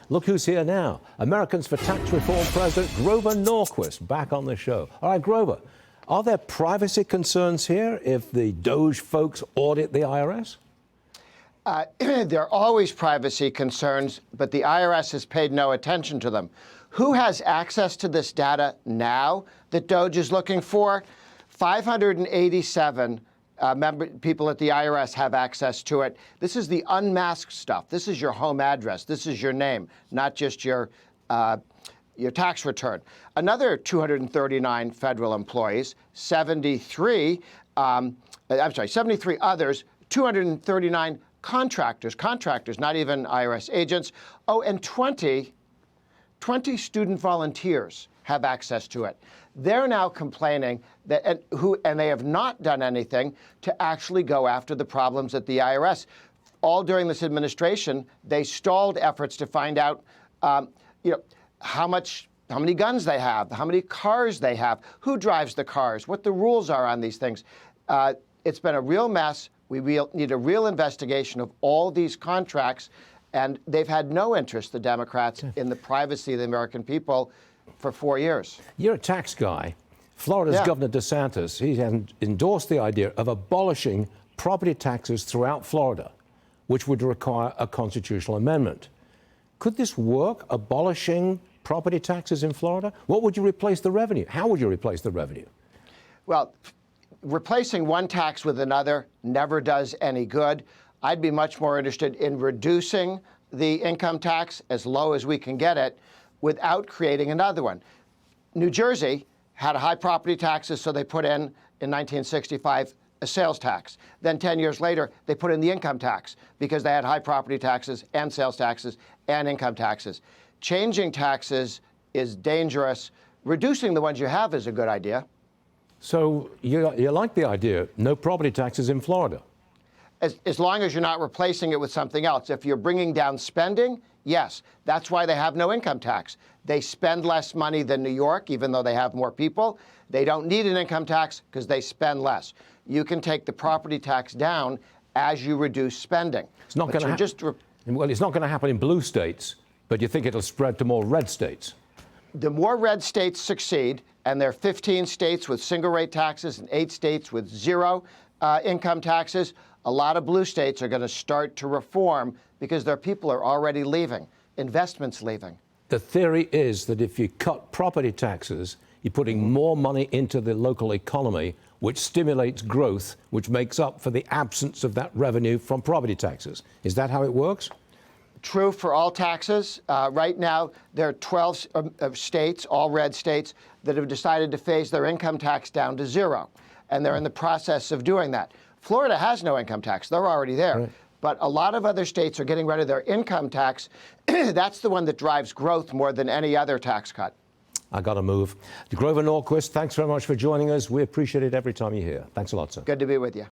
Look who's here now. Americans for Tax Reform President Grover Norquist back on the show. All right, Grover, are there privacy concerns here if the DOGE folks audit the IRS? There are always privacy concerns, but the IRS has paid no attention to them. Who has access to this data now that DOGE is looking for? 587 people at the IRS have access to it. This is the unmasked stuff. This is your home address. This is your name, not just your tax return. Another 239 federal employees, 73 others, 239 contractors, not even IRS agents. Oh, and 20 student volunteers have access to it. They're now complaining that, and they have not done anything to actually go after the problems at the IRS. All during this administration, they stalled efforts to find out, how many guns they have, how many cars they have, who drives the cars, what the rules are on these things. It's been a real mess. We need a real investigation of all these contracts, and they've had no interest, the Democrats, in the privacy of the American people for 4 years. You're a tax guy. Florida's Governor DeSantis, he has endorsed the idea of abolishing property taxes throughout Florida, which would require a constitutional amendment. Could this work, abolishing property taxes in Florida? What would you replace the revenue? How would you replace the revenue? Well, replacing one tax with another never does any good. I'd be much more interested in reducing the income tax as low as we can get it without creating another one. New Jersey had high property taxes, so they put in 1965, a sales tax. Then 10 years later, they put in the income tax because they had high property taxes and sales taxes and income taxes. Changing taxes is dangerous. Reducing the ones you have is a good idea. So you like the idea, no property taxes in Florida? As long as you're not replacing it with something else. If you're bringing down spending, yes. That's why they have no income tax. They spend less money than New York, even though they have more people. They don't need an income tax because they spend less. You can take the property tax down as you reduce spending. It's not going to well, it's not going to happen in blue states, but you think it'll spread to more red states? The more red states succeed, and there are 15 states with single rate taxes and 8 states with zero income taxes, a lot of blue states are going to start to reform because their people are already leaving, investments leaving. The theory is that if you cut property taxes, you're putting more money into the local economy, which stimulates growth, which makes up for the absence of that revenue from property taxes. Is that how it works? True for all taxes. Right now, there are 12 states, all red states, that have decided to phase their income tax down to zero. And they're in the process of doing that. Florida has no income tax. They're already there. Right. But a lot of other states are getting rid of their income tax. That's the one that drives growth more than any other tax cut. I got to move. Grover Norquist, thanks very much for joining us. We appreciate it every time you're here. Thanks a lot, sir. Good to be with you.